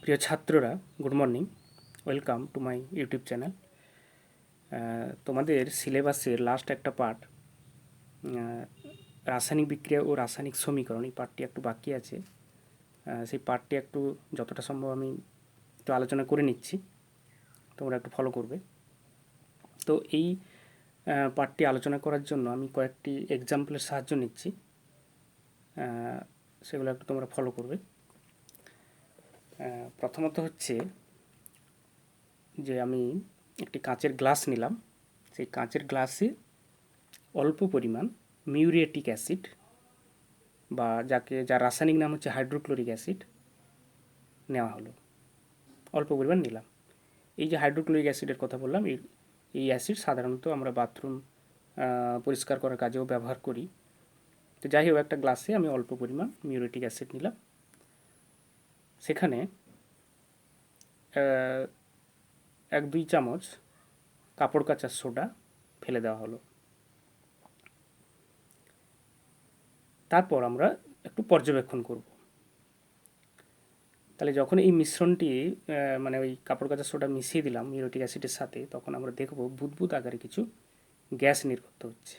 প্রিয় ছাত্ররা, good morning. Welcome to my YouTube channel. তোমাদের সিলেবাসের লাস্ট একটা পার্ট, রাসায়নিক বিক্রিয়া ও রাসায়নিক সমীকরণ, এই পার্টটি একটু বাকি আছে। সেই পার্টটি একটু যতটা সম্ভব আমি একটু আলোচনা করে নিচ্ছি, তোমরা একটু ফলো করবে। তো এই পার্টটি আলোচনা করার জন্য আমি কয়েকটি এক্সাম্পলের সাহায্য নিচ্ছি, সেগুলো একটু তোমরা ফলো করবে। প্রথমত হচ্ছে যে আমি একটি কাঁচের গ্লাস নিলাম। সেই কাঁচের গ্লাসে অল্প পরিমাণ মিউরিয়েটিক অ্যাসিড, বা যার রাসায়নিক নাম হচ্ছে হাইড্রোক্লোরিক অ্যাসিড, নেওয়া হলো। অল্প পরিমাণ নিলাম। এই যে হাইড্রোক্লোরিক অ্যাসিডের কথা বললাম, এই অ্যাসিড সাধারণত আমরা বাথরুম পরিষ্কার করার কাজেও ব্যবহার করি। তো যাই হোক, একটা গ্লাসে আমি অল্প পরিমাণ মিউরিয়েটিক অ্যাসিড নিলাম। সেখানে 1-2 চামচ কাপড় কাচার সোডা ফেলে দেওয়া হলো। তারপর আমরা একটু পর্যবেক্ষণ করব। তাহলে যখন এই মিশ্রণটি মানে ওই কাপড় কাচার সোডা মিশিয়ে দিলাম মিউরিয়েটিক অ্যাসিডের সাথে, তখন আমরা দেখব বুদবুদ আকারে কিছু গ্যাস নির্গত হচ্ছে।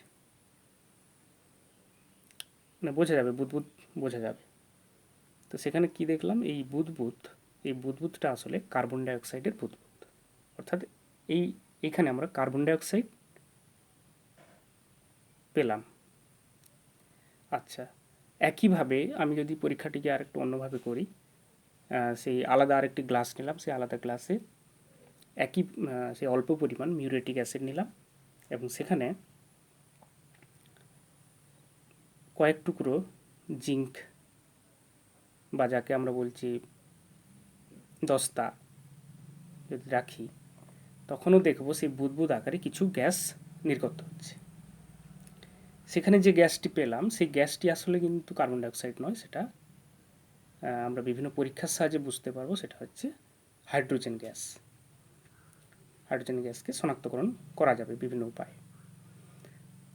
মানে বোঝা যাবে, বুদবুদ বোঝা যাবে। তো সেখানে কি দেখলাম, এই বুদবুদটা আসলে কার্বন ডাইঅক্সাইডের বুদবুদ। অর্থাৎ এইখানে আমরা কার্বন ডাইঅক্সাইড পেলাম। আচ্ছা, একইভাবে আমি যদি পরীক্ষাটিকে আরেকটু অন্যভাবে করি, সেই আলাদা আরেকটি গ্লাস নিলাম। সেই আলাদা গ্লাসে সেই অল্প পরিমাণ মিউরিয়েটিক অ্যাসিড নিলাম এবং সেখানে কয়েক টুকরো জিঙ্ক, বা যাকে আমরা বলছি দস্তা, যদি রাখি, তখনও দেখব সেই বুদবুদ আকারে কিছু গ্যাস নির্গত হচ্ছে। সেখানে যে গ্যাসটি পেলাম, সেই গ্যাসটি আসলে কিন্তু কার্বন ডাইঅক্সাইড নয়। সেটা আমরা বিভিন্ন পরীক্ষার সাহায্যে বুঝতে পারবো, সেটা হচ্ছে হাইড্রোজেন গ্যাস। হাইড্রোজেন গ্যাসকে শনাক্তকরণ করা যাবে বিভিন্ন উপায়ে।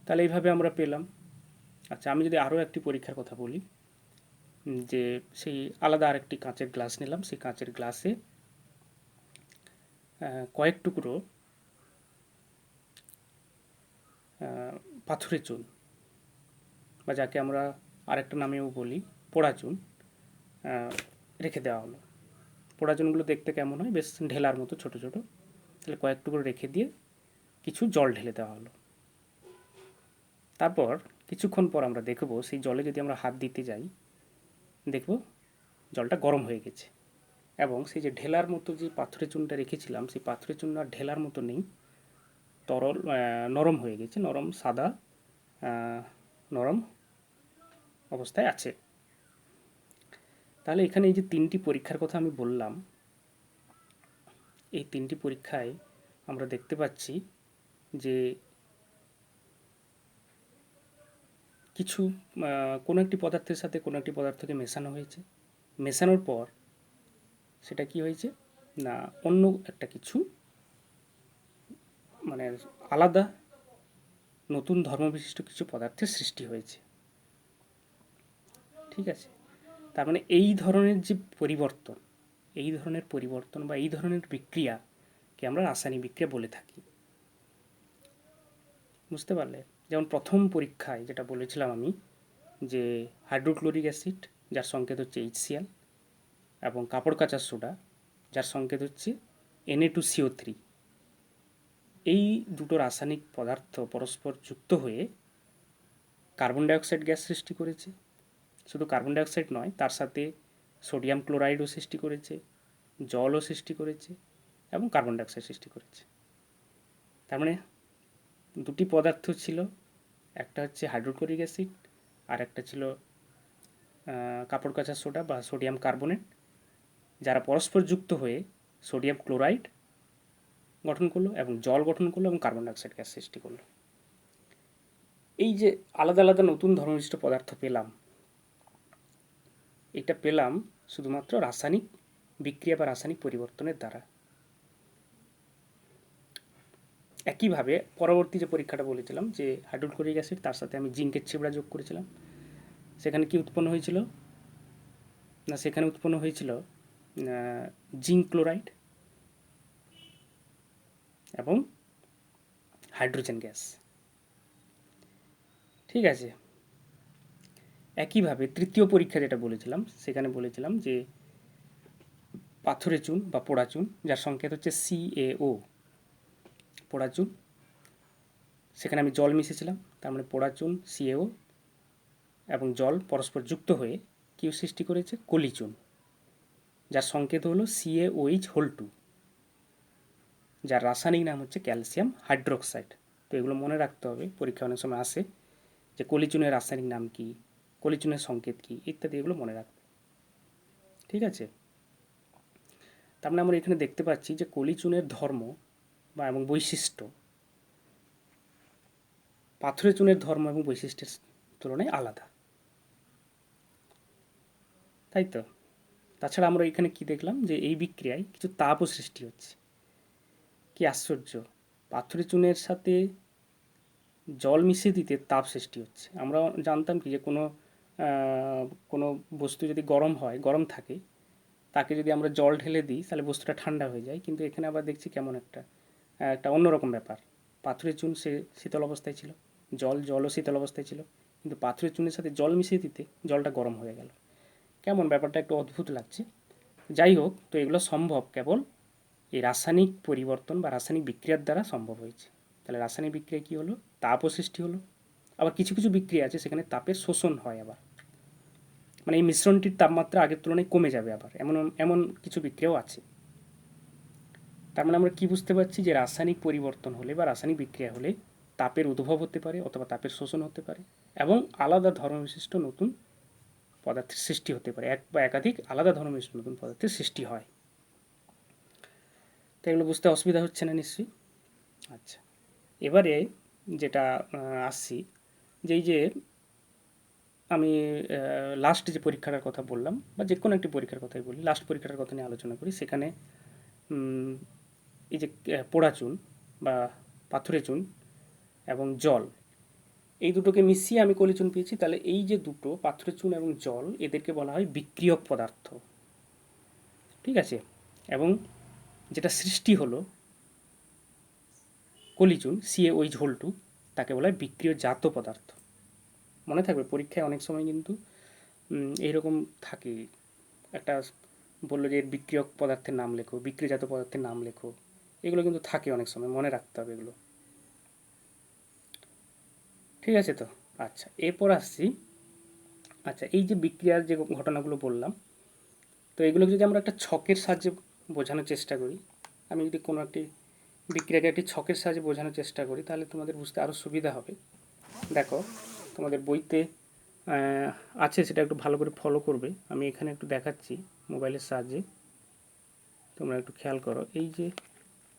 তাহলে এইভাবে আমরা পেলাম। আচ্ছা, আমি যদি আরও একটি পরীক্ষার কথা বলি, যে সেই আলাদা আরেকটি কাঁচের গ্লাস নিলাম। সেই কাঁচের গ্লাসে কয়েক টুকরো পাথরের চুন, বা যাকে আমরা আরেকটা নামেও বলি পোড়া চুন, রেখে দেওয়া হলো। পোড়া চুনগুলো দেখতে কেমন হয়, বেশ ঢেলার মতো ছোট ছোট। তাহলে কয়েক টুকরো রেখে দিয়ে কিছু জল ঢেলে দেওয়া হলো। তারপর কিছুক্ষণ পর আমরা দেখব, সেই জলে যদি আমরা হাত দিতে যাই, দেখব জলটা গরম হয়ে গেছে। এবং সেই যে ঢেলার মতো যে পাথরের চুনটা রেখেছিলাম, সেই পাথরের চুন আর ঢেলার মতো নেই, তরল নরম হয়ে গেছে। নরম সাদা নরম অবস্থায় আছে। তাহলে এখানে এই যে 3টি পরীক্ষার কথা আমি বললাম, এই 3টি পরীক্ষায় আমরা দেখতে পাচ্ছি যে কিছু কোনো একটি পদার্থের সাথে কোনো একটি পদার্থকে মেশানো হয়েছে। মেশানোর পর সেটা কি হয়েছে না, অন্য একটা কিছু, মানে আলাদা নতুন ধর্মবিশিষ্ট কিছু পদার্থের সৃষ্টি হয়েছে। ঠিক আছে? তার মানে এই ধরনের যে পরিবর্তন, বা এই ধরনের বিক্রিয়াকে আমরা রাসায়নিক বিক্রিয়া বলে থাকি। বুঝতে পারলে? যেমন প্রথম পরীক্ষায় যেটা বলেছিলাম আমি, যে হাইড্রোক্লোরিক অ্যাসিড, যার সংকেত হচ্ছে HCl, এবং কাপড় কাচার সোডা, যার সংকেত হচ্ছে Na2CO3, এই দুটো রাসায়নিক পদার্থ পরস্পর যুক্ত হয়ে কার্বন ডাইঅক্সাইড গ্যাস সৃষ্টি করেছে। শুধু কার্বন ডাইঅক্সাইড নয়, তার সাথে সোডিয়াম ক্লোরাইডও সৃষ্টি করেছে, জলও সৃষ্টি করেছে, এবং কার্বন ডাইঅক্সাইড সৃষ্টি করেছে। তার মানে দুটি পদার্থ ছিল, একটা হচ্ছে হাইড্রোক্লোরিক অ্যাসিড, আর একটা ছিল কাপড় কাচার সোডা বা সোডিয়াম কার্বনেট, যারা পরস্পর যুক্ত হয়ে সোডিয়াম ক্লোরাইড গঠন করলো এবং জল গঠন করলো এবং কার্বন ডাইঅক্সাইড গ্যাস সৃষ্টি করলো। এই যে আলাদা আলাদা নতুন ধর্মবিশিষ্ট পদার্থ পেলাম, এটা পেলাম শুধুমাত্র রাসায়নিক বিক্রিয়া বা রাসায়নিক পরিবর্তনের দ্বারা। একইভাবে পরবর্তী যে পরীক্ষাটা বলেছিলাম, যে হাইড্রোক্লোরিক অ্যাসিড, তার সাথে আমি জিঙ্কের ছিবড়া যোগ করেছিলাম। সেখানে কি উৎপন্ন হয়েছিল না, সেখানে উৎপন্ন হয়েছিল জিঙ্ক ক্লোরাইড এবং হাইড্রোজেন গ্যাস। ঠিক আছে, একইভাবে তৃতীয় পরীক্ষা যেটা বলেছিলাম সেখানে বলেছিলাম যে পাথরে চুন বা পোড়া চুন, যার সংকেত হচ্ছে CaO, পোড়া চুন, সেখানে আমি জল মিশিয়েছিলাম, তার মানে পোড়া চুন CaO এবং জল পরস্পর যুক্ত হয়ে কি সৃষ্টি করেছে, কলি চুন, যার সংকেত হলো CaOH2, যার রাসায়নিক নাম হচ্ছে ক্যালসিয়াম হাইড্রোক্সাইড। তো এগুলো মনে রাখতে হবে, পরীক্ষা অনেক সময় আসে যে কলিচুনের রাসায়নিক নাম কি, কলিচুনের সংকেত কি, ইত্যাদি এগুলো মনে রাখবে। ঠিক আছে, তার মানে আমরা এখানে দেখতে পাচ্ছি যে কলিচুনের ধর্ম বা এবং বৈশিষ্ট্য পাথরের চুনের ধর্ম এবং বৈশিষ্ট্যের তুলনায় আলাদা, তাই তো। তাছাড়া আমরা এখানে কি দেখলাম যে এই বিক্রিয়ায় কিছু তাপও সৃষ্টি হচ্ছে। কি আশ্চর্য, পাথরের চুনের সাথে জল মিশিয়ে দিতে তাপ সৃষ্টি হচ্ছে। আমরা জানতাম কি যে কোনো বস্তু যদি গরম হয়, গরম থাকে, তাকে যদি আমরা জল ঢেলে দিই তাহলে বস্তুটা ঠান্ডা হয়ে যায়, কিন্তু এখানে আবার দেখছি কেমন একটা অন্যরকম ব্যাপার। পাথরের চুন সে শীতল অবস্থায় ছিল, জলও শীতল অবস্থায় ছিল, কিন্তু পাথরের চুনের সাথে জল মিশিয়ে দিতে জলটা গরম হয়ে গেল। কেমন ব্যাপারটা একটু অদ্ভুত লাগছে। যাই হোক, তো এগুলো সম্ভব কেবল এই রাসায়নিক পরিবর্তন বা রাসায়নিক বিক্রিয়ার দ্বারা সম্ভব হয়েছে। তাহলে রাসায়নিক বিক্রিয়া কী হলো, তাপও সৃষ্টি হলো। আবার কিছু কিছু বিক্রিয়া আছে সেখানে তাপের শোষণ হয়, আবার মানে এই মিশ্রণটির তাপমাত্রা আগের তুলনায় কমে যাবে, আবার এমন এমন কিছু বিক্রিয়াও আছে। তার মানে আমরা কি বুঝতে পারছি যে রাসায়নিক পরিবর্তন হলে বা রাসায়নিক বিক্রিয়া হলে তাপের উদ্ভব হতে পারে অথবা তাপের শোষণ হতে পারে এবং আলাদা ধর্মবিশিষ্ট নতুন পদার্থের সৃষ্টি হতে পারে, এক বা একাধিক আলাদা ধর্মবিশিষ্ট নতুন পদার্থের সৃষ্টি হয়। তো এগুলো বুঝতে অসুবিধা হচ্ছে না নিশ্চয়ই? আচ্ছা, এবারে যেটা আসছি, যে এই যে আমি লাস্ট যে পরীক্ষাটার কথা বললাম বা যে কোনো একটি পরীক্ষার কথাই বলি, লাস্ট পরীক্ষাটার কথা নিয়ে আলোচনা করি। সেখানে এই যে পোড়া চুন বা পাথুরে চুন এবং জল, এই দুটোকে মিশিয়ে আমি কলিচুন পেয়েছি। তাহলে এই যে দুটো পাথুরে চুন এবং জল, এদেরকে বলা হয় বিক্রিয়ক পদার্থ। ঠিক আছে, এবং যেটা সৃষ্টি হলো কলিচুন CaOH2, তাকে বলা হয় বিক্রিয়জাত পদার্থ। মনে থাকবে, পরীক্ষায় অনেক সময় কিন্তু এইরকম থাকে, একটা বললো যে এর বিক্রিয়ক পদার্থের নাম লেখো, বিক্রিয়জাত পদার্থের নাম লেখো, এগুলো কিন্তু থাকে অনেক সময়, মনে রাখতে হবে এগুলো। ঠিক আছে তো। আচ্ছা, এরপর আসছি, আচ্ছা এই যে বিক্রিয়ার যে ঘটনাগুলো বললাম, তো এগুলোকে যদি আমরা একটা ছকের সাহায্যে বোঝানোর চেষ্টা করি, আমি যদি কোনো একটি বিক্রিয়াকে একটি ছকের সাহায্যে বোঝানোর চেষ্টা করি, তাহলে তোমাদের বুঝতে আরও সুবিধা হবে। দেখো, তোমাদের বইতে আছে, সেটা একটু ভালো করে ফলো করবে। আমি এখানে একটু দেখাচ্ছি মোবাইলের সাহায্যে, তোমরা একটু খেয়াল করো। এই যে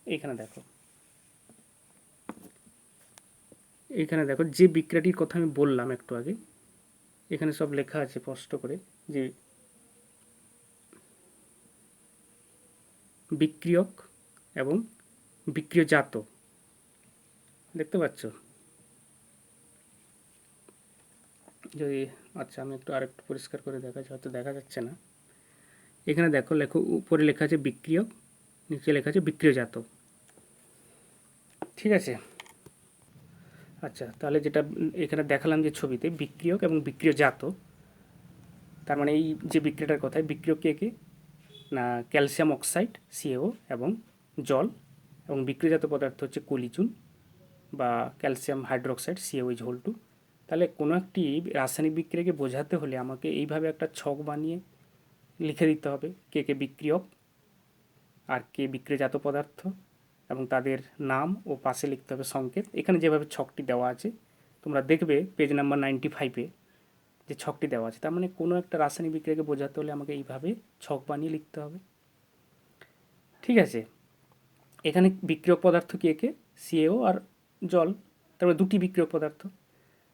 এইখানে দেখো, এইখানে দেখো যে বিক্রিয়াটির কথা আমি বললাম একটু আগে, এখানে সব লেখা আছে স্পষ্ট করে যে বিক্রিয়ক এবং বিক্রিয়জাত, দেখতে পাচ্ছ? যদি আচ্ছা আমি আরেকটু পরিষ্কার করে দেখাচ্ছি, হয়তো দেখা যাচ্ছে না। এখানে দেখো, উপরে লেখা আছে বিক্রিয়ক, নিচে লেখা আছে বিক্রিয়জাত। ঠিক আছে, আচ্ছা তাহলে যেটা এখানে দেখালাম যে ছবিতে বিক্রিয়ক এবং বিক্রিয়জাত, তার মানে এই যে বিক্রিয়াটার কথায় বিক্রিয়ক কে না ক্যালসিয়াম অক্সাইড CaO এবং জল, এবং বিক্রিয়জাত পদার্থ হচ্ছে কলিচুন বা ক্যালসিয়াম হাইড্রোক্সাইড CaOH2। তাহলে কোনো একটি রাসায়নিক বিক্রিয়াকে বোঝাতে হলে আমাকে এইভাবে একটা ছক বানিয়ে লিখে দিতে হবে কে বিক্রিয়ক আর কে বিক্রিয়জাত পদার্থ, এবং তাদের নাম ও পাশে লিখতে হবে সংকেত। এখানে যেভাবে ছকটি দেওয়া আছে তোমরা দেখবে পেজ নাম্বার 95-এ যে ছকটি দেওয়া আছে। তার মানে কোনো একটা রাসায়নিক বিক্রিয়াকে বোঝাতে হলে আমাকে এইভাবে ছক বানিয়ে লিখতে হবে। ঠিক আছে, এখানে বিক্রিয়ক পদার্থ কে CaO আর জল, তারপরে দুটি বিক্রিয়ক পদার্থ।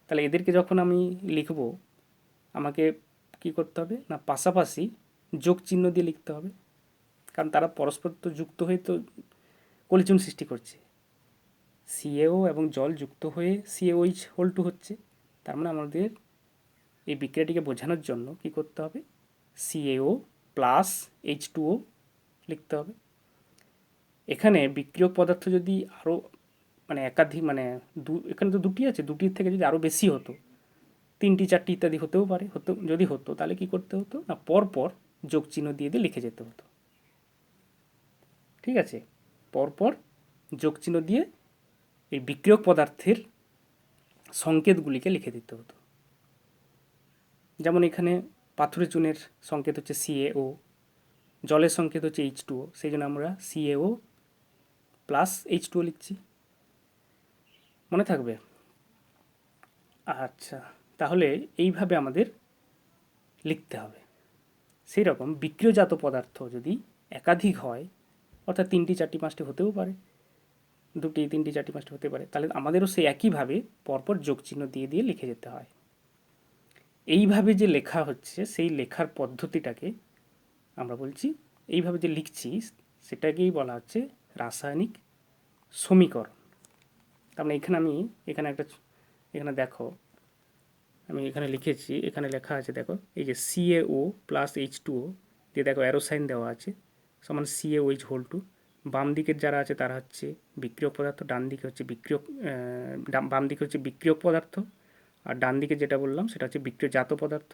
তাহলে এদেরকে যখন আমি লিখব, আমাকে কি করতে হবে না পাশাপাশি যোগ চিহ্ন দিয়ে লিখতে হবে, কারণ তারা পরস্পর তো যুক্ত হয়ে তো কলিচুন সৃষ্টি করছে। CaO এবং জল যুক্ত হয়ে CaOH2 হচ্ছে। তার মানে আমাদের এই বিক্রিয়াটিকে বোঝানোর জন্য কি করতে হবে, CaO প্লাস H2O লিখতে হবে। এখানে বিক্রিয়ক পদার্থ যদি আরও মানে একাধিক মানে এখানে তো দুটি আছে, দুটির থেকে যদি আরও বেশি হতো, 3টি 4টি ইত্যাদি হতেও পারে, যদি হতো তাহলে কি করতে হতো না, পরপর যোগ চিহ্ন দিয়ে দিয়ে লিখে যেতে হতো। ঠিক আছে, পরপর যোগ চিহ্ন দিয়ে এই বিক্রিয়ক পদার্থের সংকেতগুলিকে লিখে দিতে হতো। যেমন এখানে পাথরের চুনের সংকেত হচ্ছে CaO, জলের সংকেত হচ্ছে H2O, সেই জন্য আমরা CaO প্লাস H2O লিখছি। মনে থাকবে? আচ্ছা, তাহলে এইভাবে আমাদের লিখতে হবে। সেই রকম বিক্রিয়জাত পদার্থ যদি একাধিক হয়, অর্থাৎ 3টি 4টি 5টি হতেও পারে, 2টি 3টি 4টি 5টি হতে পারে, তাহলে আমাদেরও সেই একইভাবে পরপর যোগ চিহ্ন দিয়ে দিয়ে লিখে যেতে হয়। এইভাবে যে লেখা হচ্ছে সেই লেখার পদ্ধতিটাকে আমরা বলছি, এইভাবে যে লিখছি সেটাকেই বলা হচ্ছে রাসায়নিক সমীকরণ। তার মানে এখানে এখানে দেখো আমি এখানে লিখেছি, এখানে লেখা আছে দেখো, এই যে CaO প্লাস H2O দিয়ে দেখো অ্যারো সাইন দেওয়া আছে, সমান CaOH2। বাম দিকের যারা আছে তারা হচ্ছে বিক্রিয়ক পদার্থ, বাম দিকে হচ্ছে বিক্রিয়ক পদার্থ, আর ডান দিকে যেটা বললাম সেটা হচ্ছে বিক্রিয়জাত পদার্থ।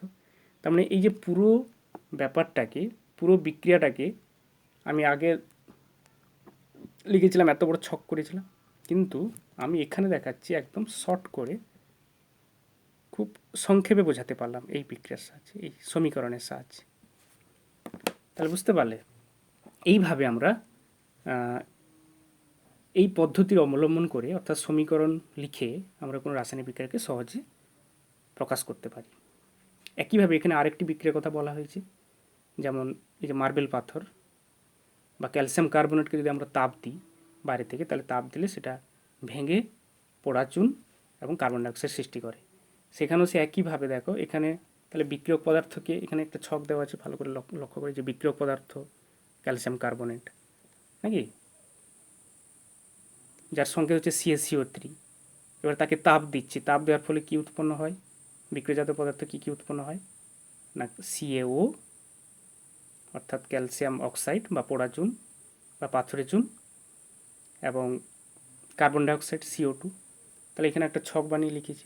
তার মানে এই যে পুরো ব্যাপারটাকে, পুরো বিক্রিয়াটাকে আমি আগে লিখেছিলাম, এত বড় ছক করেছিলাম, কিন্তু আমি এখানে দেখাচ্ছি একদম শর্ট করে, খুব সংক্ষেপে বোঝাতে পারলাম এই বিক্রিয়ার সাহায্যে, এই সমীকরণের সাহায্যে। তাহলে বুঝতে পারলে এইভাবে আমরা এই পদ্ধতির অবলম্বন করে, অর্থাৎ সমীকরণ লিখে আমরা কোনো রাসায়নিক বিক্রিয়াকে সহজে প্রকাশ করতে পারি। একইভাবে এখানে আরেকটি বিক্রিয়ার কথা বলা হয়েছে, যেমন এই যে মার্বেল পাথর বা ক্যালসিয়াম কার্বনেটকে যদি আমরা তাপ দিই বাইরে থেকে, তাহলে তাপ দিলে সেটা ভেঙে পোড়া চুন এবং কার্বন ডাইঅক্সাইড সৃষ্টি করে। সেখানেও সে একইভাবে দেখো, এখানে তাহলে বিক্রিয়ক পদার্থকে এখানে একটা ছক দেওয়া আছে, ভালো করে লক্ষ্য করে, যে বিক্রিয়ক পদার্থ ক্যালসিয়াম কার্বনেট নাকি, যার সংকেত হচ্ছে CaCO3। এবার তাকে তাপ দিচ্ছি, তাপ দেওয়ার ফলে কী উৎপন্ন হয়, বিক্রিয়জাত পদার্থ কী উৎপন্ন হয় না, CaO অর্থাৎ ক্যালসিয়াম অক্সাইড বা পোড়া চুন বা পাথরের চুন, এবং কার্বন ডাইঅক্সাইড CO2। তাহলে এখানে একটা ছক বানিয়ে লিখেছি।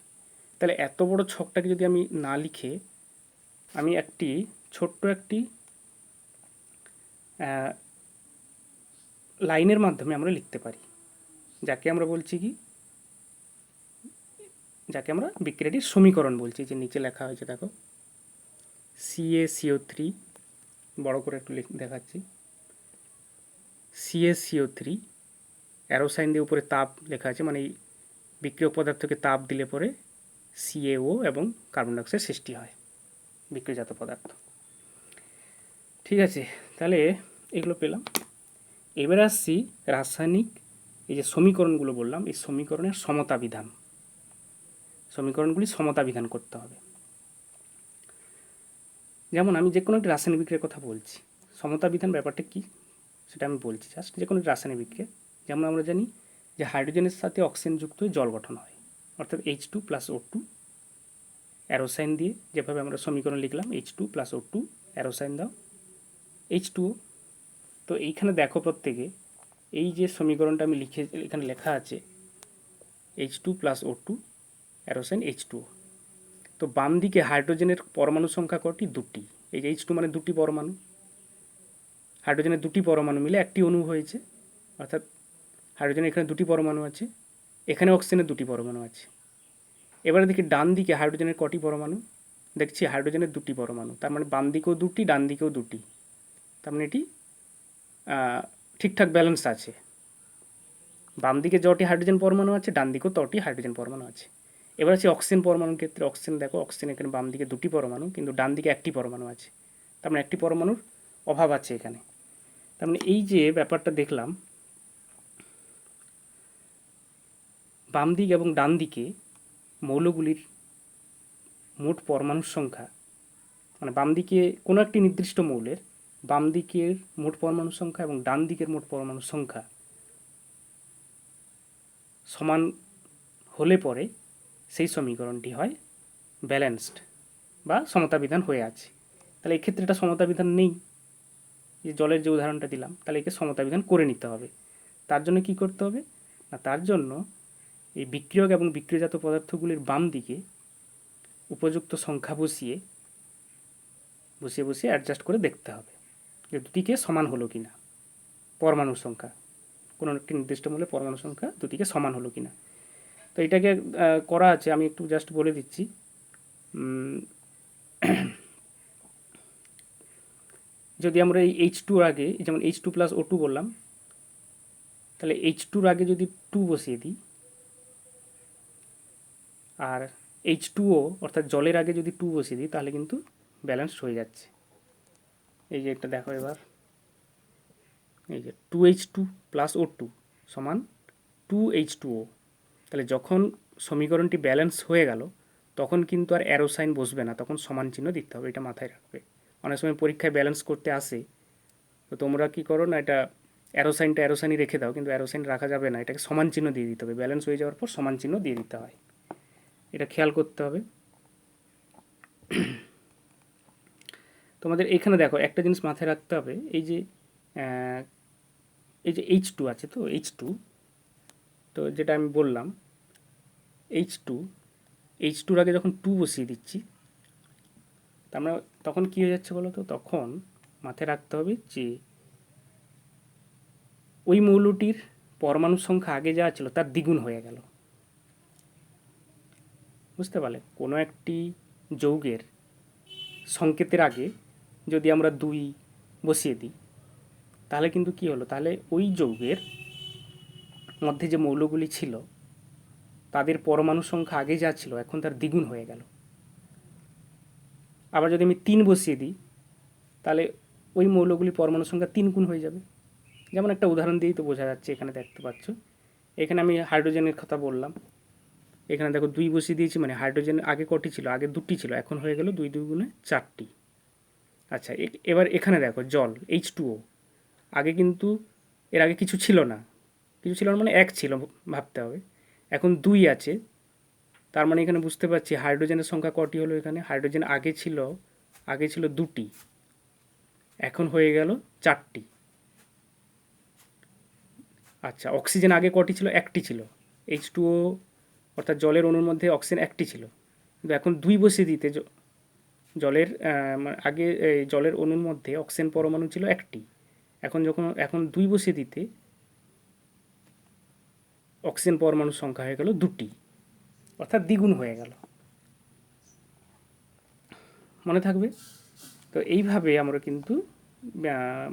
তাহলে এত বড় ছকটাকে যদি আমি না লিখে আমি ছোট্ট একটি লাইনের মাধ্যমে আমরা লিখতে পারি, যাকে আমরা বলছি কি, যাকে আমরা বিক্রিয়াটির সমীকরণ বলছি। যে নিচে লেখা হয়েছে দেখো, CaCO3, বড় করে একটু দেখাচ্ছি, CaCO3 অ্যারো সাইন দিয়ে উপরে তাপ লেখা আছে, মানে এই বিক্রিয়ক পদার্থকে তাপ দিলে পরে CaO এবং কার্বন ডাইঅক্সাইড সৃষ্টি হয়, বিক্রিয়জাত পদার্থ। ঠিক আছে, তাহলে এগুলো পেলাম। এবার আসছি রাসায়নিক এই যে সমীকরণগুলো বললাম, এই সমীকরণের সমতা বিধান, সমীকরণগুলি সমতা বিধান করতে হবে। যেমন আমি যে কোনো একটি রাসায়নিক বিক্রিয়ার কথা বলছি, সমতা বিধান ব্যাপারটা কী সেটা আমি বলছি জাস্ট। যে কোনো একটি রাসায়নিক বিক্রিয়া, যেমন আমরা জানি যে হাইড্রোজেনের সাথে অক্সিজেন যুক্ত হয়ে জল গঠন হয়, অর্থাৎ H2+O2 অ্যারো সাইন দিয়ে, যেভাবে আমরা সমীকরণ লিখলাম H2+O2 অ্যারো সাইন দাও H2O। তো এইখানে দেখো প্রত্যেকে, এই যে সমীকরণটা আমি এখানে লেখা আছে H2+O2 অ্যারো সাইন H2O। তো বাম দিকে হাইড্রোজেনের পরমাণু সংখ্যা কটি, 2টি। এই যে H2 মানে 2টি পরমাণু, হাইড্রোজেনের 2টি পরমাণু মিলে একটি অণু হয়েছে, অর্থাৎ হাইড্রোজেনের এখানে 2টি পরমাণু আছে, এখানে অক্সিজেনের 2টি পরমাণু আছে। এবারে দেখি ডান দিকে হাইড্রোজেনের কটি পরমাণু, দেখছি হাইড্রোজেনের 2টি পরমাণু, তার মানে বাম দিকেও 2টি, ডান দিকেও 2টি, তার মানে এটি ঠিকঠাক ব্যালেন্স আছে। বাম দিকে যটি হাইড্রোজেন পরমাণু আছে, ডান দিকেও তটি হাইড্রোজেন পরমাণু আছে। এবার আছে অক্সিজেন পরমাণুর ক্ষেত্রে, অক্সিজেন দেখো, অক্সিজেন এখানে বাম দিকে 2টি পরমাণু, কিন্তু ডান দিকে 1টি পরমাণু আছে, তার মানে 1টি পরমাণুর অভাব আছে এখানে। তার মানে এই যে ব্যাপারটা দেখলাম, বাম দিক এবং ডান দিকে মৌলগুলির মোট পরমাণুর সংখ্যা, মানে বাম দিকে কোনো একটি নির্দিষ্ট মৌলের বাম দিকের মোট পরমাণু সংখ্যা এবং ডান দিকের মোট পরমাণু সংখ্যা সমান হলে পরে সেই সমীকরণটি হয় ব্যালেন্সড বা সমতা বিধান হয়ে আছে। তাহলে এক্ষেত্রে এটা সমতা বিধান নেই, যে জলের যে উদাহরণটা দিলাম, তাহলে একে সমতা বিধান করে নিতে হবে। তার জন্য কি করতে হবে না, তার জন্য এই বিক্রিয়ক এবং বিক্রিয়জাত পদার্থগুলির বাম দিকে উপযুক্ত সংখ্যা বসিয়ে বসিয়ে অ্যাডজাস্ট করে দেখতে হবে যে দুটিকে সমান হলো কি না, পরমাণুর সংখ্যা, কোনো একটি নির্দিষ্ট মূল্যে পরমাণু সংখ্যা দুটিকে সমান হলো কি না। তো এটাকে করা আছে, আমি একটু জাস্ট বলে দিচ্ছি। যদি আমরা এই H2 আগে, যেমন H2+O2 বললাম, তাহলে H2 আগে যদি 2 বসিয়ে দিই, আর H2O অর্থাৎ জলের আগে যদি 2 বসিয়ে দিই, তাহলে কিন্তু ব্যালেন্সড হয়ে যাচ্ছে। এই যে একটা দেখো এবার, এই যে 2H2+O2 সমান 2H2O। তাহলে যখন সমীকরণটি ব্যালেন্স হয়ে গেল, তখন কিন্তু আর অ্যারো সাইন বসবে না, তখন সমান চিহ্ন দিতে হবে, এটা মাথায় রাখবে। অনেক সময় পরীক্ষায় ব্যালেন্স করতে আসে, তো তোমরা কী করো না, এটা অ্যারো সাইনই রেখে দাও, কিন্তু অ্যারো সাইন রাখা যাবে না, এটাকে সমান চিহ্ন দিয়ে দিতে হবে। ব্যালেন্স হয়ে যাওয়ার পর সমান চিহ্ন দিয়ে দিতে হয়, এটা খেয়াল করতে হবে। তোমাদের এখানে দেখো একটা জিনিস মাথায় রাখতে হবে, এই যে H2 আছে, তো H2, তো যেটা আমি বললাম H2 আগে যখন 2 বসিয়ে দিচ্ছি, তার মানে তখন কী হয়ে যাচ্ছে বলো তো, তখন মাথায় রাখতে হবে যে ওই মৌলটির পরমাণুর সংখ্যা আগে যা ছিল তার দ্বিগুণ হয়ে গেল। বুঝতে পারলে? কোনো একটি যৌগের সংকেতের আগে যদি আমরা 2 বসিয়ে দিই, তাহলে কিন্তু কী হলো, তাহলে ওই যৌগের মধ্যে যে মৌলগুলি ছিল তাদের পরমাণু সংখ্যা আগে যা ছিল এখন তার দ্বিগুণ হয়ে গেল। আবার যদি আমি 3 বসিয়ে দিই, তাহলে ওই মৌলগুলি পরমাণু সংখ্যা 3 গুণ হয়ে যাবে। যেমন একটা উদাহরণ দিয়েই তো বোঝা যাচ্ছে, এখানে দেখতে পাচ্ছ, এখানে আমি হাইড্রোজেনের কথা বললাম, এখানে দেখো 2 বসিয়ে দিয়েছি, মানে হাইড্রোজেন আগে কটি ছিল, আগে 2টি ছিল, এখন হয়ে গেল 2 2 গুণে 4টি। আচ্ছা, এবার এখানে দেখো জল H2O, আগে কিন্তু এর আগে কিছু ছিল না, মানে 1 ছিল ভাবতে হবে, এখন 2 আছে, তার মানে এখানে বুঝতে পারছি হাইড্রোজেনের সংখ্যা কটি হলো, এখানে হাইড্রোজেন আগে ছিল 2টি, এখন হয়ে গেল 4টি। আচ্ছা, অক্সিজেন আগে কটি ছিল, 1টি ছিল, H2O অর্থাৎ জলের অণুর মধ্যে অক্সিজেন 1টি ছিল, কিন্তু এখন 2 বসিয়ে দিতে জলের আগে জলের অণুর মধ্যে অক্সিজেন পরমাণু ছিল 1টি, এখন 2 বসিয়ে দিতে অক্সিজেন পরমাণুর সংখ্যা হয়ে গেল 2টি, অর্থাৎ দ্বিগুণ হয়ে গেল। মনে থাকবে? তো এইভাবে আমরা কিন্তু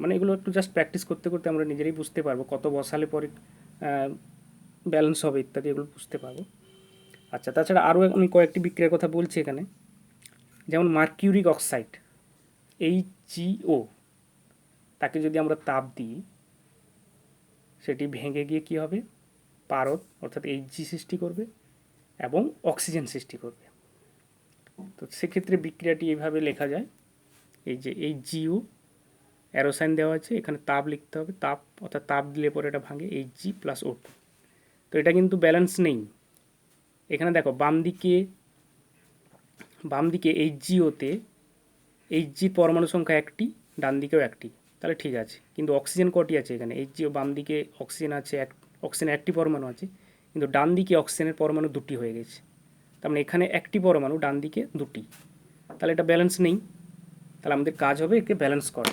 মানে এগুলো একটু জাস্ট প্র্যাকটিস করতে করতে আমরা নিজেরাই বুঝতে পারবো, কত বসালে পরে ব্যালেন্স হবে ইত্যাদি, এগুলো বুঝতে পারবো। আচ্ছা, তাছাড়া আরও আমি কয়েকটি বিক্রিয়ার কথা বলছি এখানে, যেমন মার্কিউরিক অক্সাইড HgO, তাকে যদি আমরা তাপ দিই, সেটি ভেঙে গিয়ে কী হবে, পারদ অর্থাৎ Hg সৃষ্টি করবে এবং অক্সিজেন সৃষ্টি করবে। তো সেক্ষেত্রে বিক্রিয়াটি এইভাবে লেখা যায়, এই যে HgO, অ্যারো সাইন দেওয়া আছে, এখানে তাপ লিখতে হবে, তাপ অর্থাৎ তাপ দিলে পরে এটা ভাঙে Hg+O2। তো এটা কিন্তু ব্যালেন্স নেই, এখানে দেখো বাম দিকে HgOতে Hg পরমাণু সংখ্যা 1টি, ডান দিকেও 1টি, তাহলে ঠিক আছে, কিন্তু অক্সিজেন কটি আছে এখানে, HgO বাম দিকে অক্সিজেন আছে, অক্সিজেন 1টি পরমাণু আছে, কিন্তু ডান দিকে অক্সিজেনের পরমাণু 2টি হয়ে গেছে, তার মানে এখানে 1টি পরমাণু, ডান দিকে 2টি, তাহলে এটা ব্যালেন্স নেই। তাহলে আমাদের কাজ হবে একে ব্যালেন্স করা।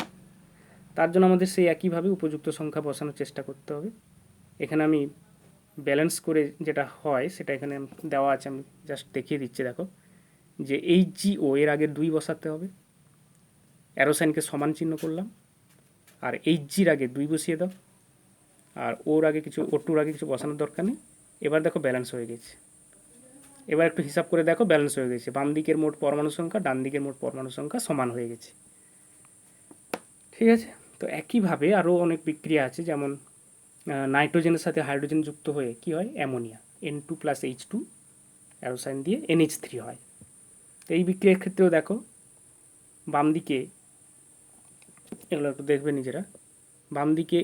তার জন্য আমাদের সেই একইভাবে উপযুক্ত সংখ্যা বসানোর চেষ্টা করতে হবে। এখানে আমি ব্যালেন্স করে যেটা হয় সেটা এখানে দেওয়া আছে, আমি জাস্ট দেখিয়ে দিচ্ছি। দেখো যে HgO এর আগে 2 বসাতে হবে, অ্যারো সাইনকে সমান চিহ্ন করলাম, আর Hgর আগে 2 বসিয়ে দাও, আর O2 আগে কিছু বসানোর দরকার নেই। এবার দেখো ব্যালেন্স হয়ে গেছে। এবার একটু হিসাব করে দেখো, ব্যালেন্স হয়ে গেছে, বাম দিকের মোট পরমাণু সংখ্যা ডান দিকের মোট পরমাণু সংখ্যা সমান হয়ে গেছে। ঠিক আছে? তো একইভাবে আরও অনেক বিক্রিয়া আছে, যেমন নাইট্রোজেনের সাথে হাইড্রোজেন যুক্ত হয়ে কি হয়, অ্যামোনিয়া, N2+H2 অ্যারো সাইন দিয়ে NH3 হয়। তো এই বিক্রিয়ার ক্ষেত্রেও দেখো বাম দিকে, এগুলো একটু দেখবে নিজেরা, বাম দিকে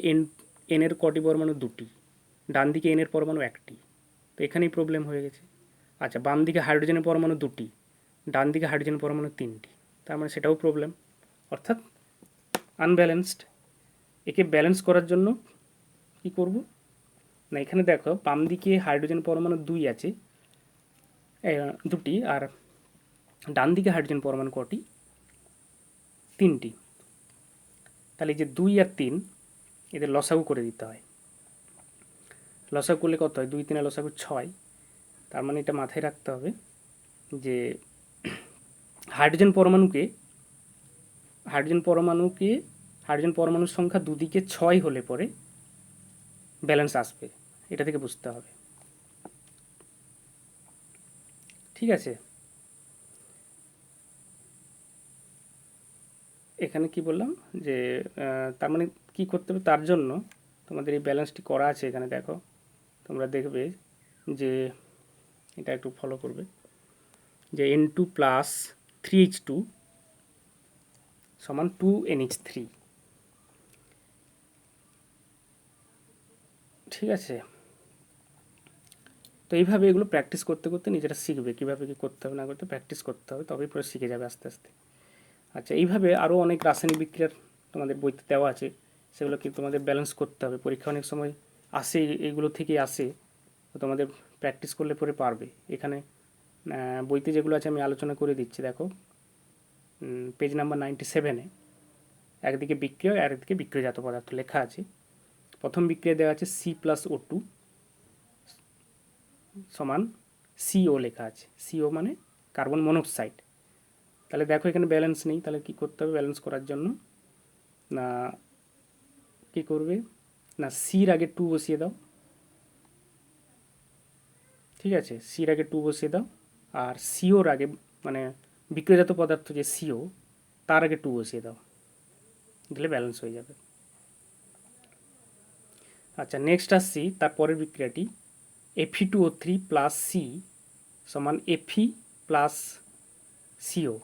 N এর কটি পরমাণু 2টি, ডান দিকে N এর পরমাণু 1টি, তো এখানেই প্রবলেম হয়ে গেছে। আচ্ছা, বাম দিকে হাইড্রোজেনের পরমাণু 2টি, ডান দিকে হাইড্রোজেনের পরমাণু 3টি, তার মানে সেটাও প্রবলেম, অর্থাৎ আনব্যালেন্সড। একে ব্যালেন্স করার জন্য কি করব না, এখানে দেখো বাম দিকে হাইড্রোজেন পরমাণু 2 আছে, দুটি, আর ডান দিকে হাইড্রোজেন পরমাণু কটি, 3টি। তাহলে এই যে 2 আর 3 এদের লসাগু করে দিতে হয়। লসাগু করলে কত হয়, 2 3 লসাগু 6। তার মানে এটা মাথায় রাখতে হবে যে হাইড্রোজেন পরমাণুকে হাইড্রোজেন পরমাণুকে হাইড্রোজেন পরমাণুর সংখ্যা দুদিকে 6 হলে পরে ব্যালেন্স আসবে, এটা থেকে বুঝতে হবে। ঠিক আছে, এখানে কি বললাম যে তার মানে কি করতে হবে, তার জন্য তোমাদের এই ব্যালেন্সটি করা আছে এখানে দেখো, তোমরা দেখবে যে এটা একটু ফলো করবে যে N2 প্লাস 3H2 সমান 2NH3। ঠিক আছে, তো এইভাবে এগুলো প্র্যাকটিস করতে করতে নিজেরা শিখবে কীভাবে কী করতে হবে না করতে, প্র্যাকটিস করতে হবে, তবেই পরে শিখে যাবে আস্তে আস্তে। আচ্ছা, এইভাবে আরও অনেক রাসায়নিক বিক্রিয়ার তোমাদের বইতে দেওয়া আছে, সেগুলোকে তোমাদের ব্যালেন্স করতে হবে। পরীক্ষা অনেক সময় আসে, এইগুলো থেকেই আসে, তো তোমাদের প্র্যাকটিস করলে পরে পারবে। এখানে বইতে যেগুলো আছে আমি আলোচনা করে দিচ্ছি, দেখো পেজ নাম্বার 97-এ একদিকে বিক্রিয়া আর একদিকে বিক্রিয়াজাত পদার্থ লেখা আছে। প্রথম বিক্রিয়া দেওয়া আছে C+O2 সমান CO লেখা আছে, CO মানে কার্বন মনোক্সাইড। তাহলে দেখো এখানে ব্যালেন্স নেই, তাহলে কি করতে হবে ব্যালেন্স করার জন্য, না কি করবে না সির আগে 2 বসিয়ে দাও। ঠিক আছে, সির আগে 2 বসিয়ে দাও, আর সিওর আগে মানে বিক্রিয়াজাত পদার্থ যে সিও তার আগে 2 বসিয়ে দাও, দিলে ব্যালেন্স হয়ে যাবে। আচ্ছা, নেক্সট আসছি তারপরের বিক্রিয়াটি Fe2O3 প্লাস সি সমান Fe প্লাস সিও।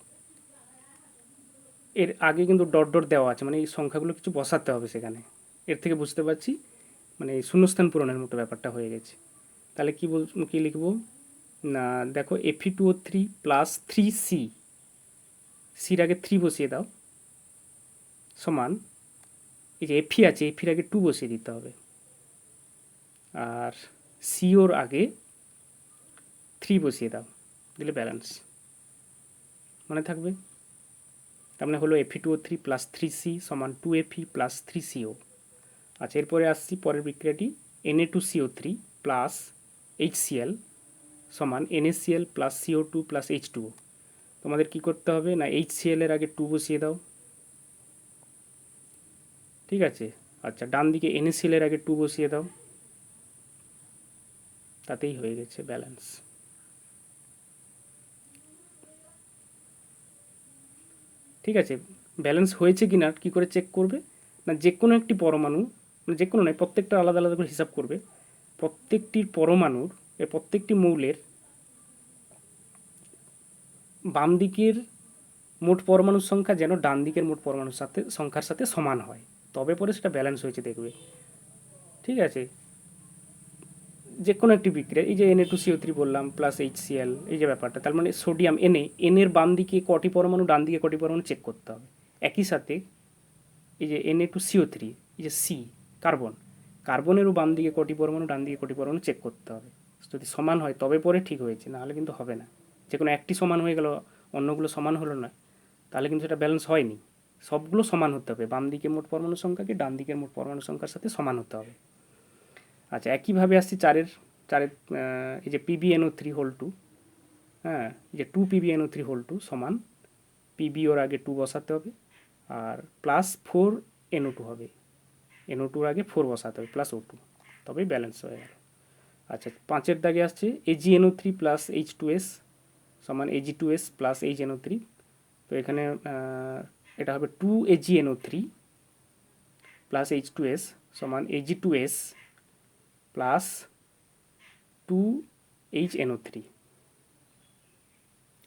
এর আগে কিন্তু ডট ডট দেওয়া আছে, মানে এই সংখ্যাগুলো কিছু বসাতে হবে সেখানে। এর থেকে বুঝতে পারছি মানে শূন্যস্থান পূরণের মতো ব্যাপারটা হয়ে গেছে। তাহলে কী লিখবো না, দেখো Fe2O3 প্লাস 3C, সির আগে 3 বসিয়ে দাও, সমান এই যে Fe আছে, এফির আগে 2 বসিয়ে দিতে হবে, আর সিওর আগে 3 বসিয়ে দাও, দিলে ব্যালেন্স মনে থাকবে। তার মানে হলো Fe2O3 প্লাস 3C সমান 2Fe প্লাস 3CO। আচ্ছা, এরপরে আসছি পরের বিক্রিয়াটি Na2CO3 প্লাস HCl সমান NaCl plus CO2 plus H2O। তোমাদের কি করতে হবে না HCl এর আগে 2 বসিয়ে দাও। ঠিক আছে, আচ্ছা ডান দিকে NaCl এর আগে 2 বসিয়ে দাও, তাতেই হয়ে গেছে ব্যালেন্স। ঠিক আছে, ব্যালেন্স হয়েছে কি না কী করে চেক করবে না, যে কোনো একটি পরমাণু, মানে যে কোনো নয়, প্রত্যেকটা আলাদা আলাদা করে হিসাব করবে। প্রত্যেকটির পরমাণুর প্রত্যেকটি মৌলের বাম দিকের মোট পরমাণুর সংখ্যা যেন ডান দিকের মোট পরমাণুর সাথে সংখ্যার সাথে সমান হয়, তবে পরে সেটা ব্যালেন্স হয়েছে দেখবে। ঠিক আছে, যে কোনো একটি বিক্রিয়া, এই যে Na2CO3 বললাম প্লাস HCl, এই যে ব্যাপারটা, তার মানে সোডিয়াম এনের বাম দিকে কটি পরমাণু ডান দিকে কটি পরমাণু চেক করতে হবে। একই সাথে এই যে Na2CO3, এই যে সি কার্বনেরও বাম দিকে কটি পরমাণু ডান দিকে কটি পরমাণু চেক করতে হবে। যদি সমান হয় তবে পরে ঠিক হয়েছে, নাহলে কিন্তু হবে না। যে কোনো একটি সমান হয়ে গেল, অন্যগুলো সমান হলো না, তাহলে কিন্তু সেটা ব্যালেন্স হয়নি। সবগুলো সমান হতে হবে, বাম দিকের মোট পরমাণু সংখ্যাকে ডান দিকের মোট পরমাণু সংখ্যার সাথে সমান হতে হবে। আচ্ছা, একইভাবে আসছি চারের এই যে PbNO3 হ্যাঁ, এই যে 2PbNO3 সমান পিবি ওর আগে 2 বসাতে হবে, আর প্লাস 4NO2 হবে, NO2 আগে 4 বসাতে হবে প্লাস O2, তবেই ব্যালেন্স হয়ে গেল। আচ্ছা, 5-এর দাগে আসছে AgNO3 প্লাস H2S সমান Ag2S প্লাস HNO3। তো এখানে এটা হবে 2AgNO3 প্লাস H2S সমান Ag2S প্লাস 2HNO3।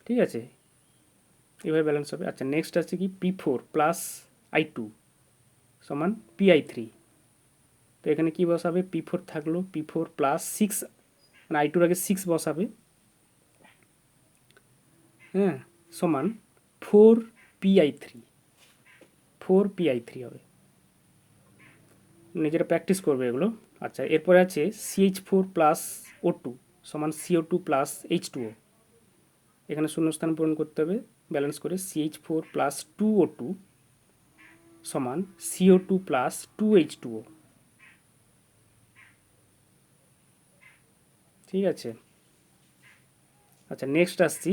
ঠিক আছে, এভাবে ব্যালেন্স হবে। আচ্ছা, নেক্সট আছে কি P4 প্লাস I2 সমান Pi3। তো এখানে কি বসাবে, P4 থাকলো, P4 প্লাস 6 মানে I2 আগে 6 বসাবে, হ্যাঁ, সমান 4Pi3 হবে। নিজেরা প্র্যাকটিস করবে এগুলো। আচ্ছা, এরপরে আছে CH4 প্লাস O2 সমান CO2 প্লাস H2O। এখানে শূন্যস্থান পূরণ করতে হবে ব্যালেন্স করে। CH4 প্লাস 2O2 সমান CO2 প্লাস 2H2O। ঠিক আছে। আচ্ছা, নেক্সট আসছি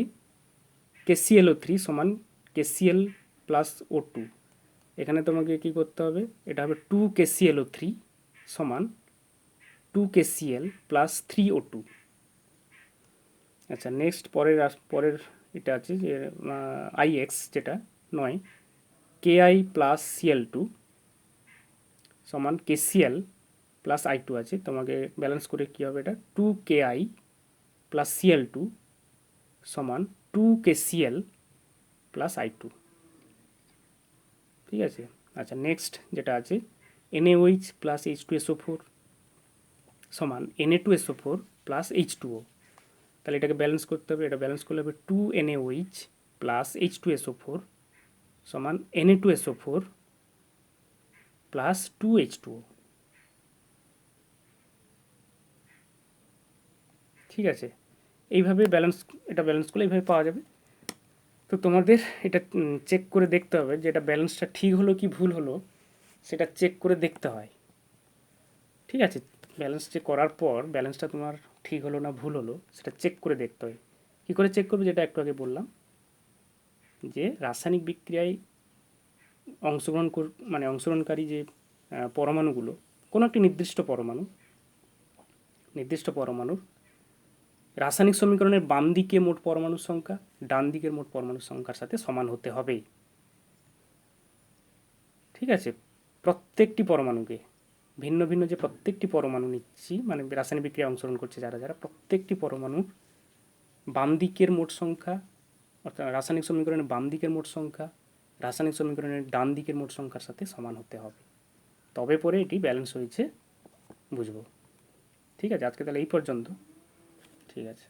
KClO3 সমান KCl প্লাস O2। এখানে তোমাকে কি করতে হবে, এটা হবে 2KClO3 সমান 2KCl প্লাস 3O2। আচ্ছা, নেক্সট পরের এটা আছে যে IX যেটা 9 KI প্লাস Cl2 সমান KCl প্লাস I2 আছে। তোমাকে ব্যালেন্স করে কী হবে, এটা 2KI প্লাস Cl2 সমান 2KCl প্লাস I2। ঠিক আছে। আচ্ছা, নেক্সট যেটা আছে NaOH প্লাস H2SO4 সমান Na2SO4 প্লাস H2O। তাহলে এটাকে ব্যালেন্স করতে হবে, এটা ব্যালেন্স করলে হবে 2NaOH প্লাস H2SO4 সমান Na2SO4 প্লাস 2H2O। ঠিক আছে, এইভাবে এটা ব্যালেন্স করলে এইভাবে পাওয়া যাবে। তো তোমাদের এটা চেক করে দেখতে হবে যে এটা ব্যালেন্সটা ঠিক হলো কি ভুল হলো, সেটা চেক করে দেখতে হয়। ঠিক আছে, ব্যালেন্স চেক করার পর ব্যালেন্সটা তোমার ঠিক হলো না ভুল হলো সেটা চেক করে দেখতে হয়। কী করে চেক করবে, যেটা একটু আগে বললাম, যে রাসায়নিক বিক্রিয়ায় অংশগ্রহণকারী যে পরমাণুগুলো, কোনো একটি নির্দিষ্ট পরমাণুর রাসায়নিক সমীকরণের বাম দিকে মোট পরমাণুর সংখ্যা ডান দিকের মোট পরমাণুর সংখ্যার সাথে সমান হতে হবে। ঠিক আছে, প্রত্যেকটি পরমাণুকে ভিন্ন ভিন্ন যে প্রত্যেকটি পরমাণু নিচ্ছি, মানে রাসায়নিক বিক্রিয়ায় অংশগ্রহণ করছে যারা প্রত্যেকটি পরমাণুর বাম দিকের মোট সংখ্যা, অর্থাৎ রাসায়নিক সমীকরণের বাম দিকের মোট সংখ্যা রাসায়নিক সমীকরণের ডান দিকের মোট সংখ্যার সাথে সমান হতে হবে, তবে পরে এটি ব্যালেন্স হয়েছে বুঝবো। ঠিক আছে, আজকে তাহলে এই পর্যন্ত। ঠিক আছে।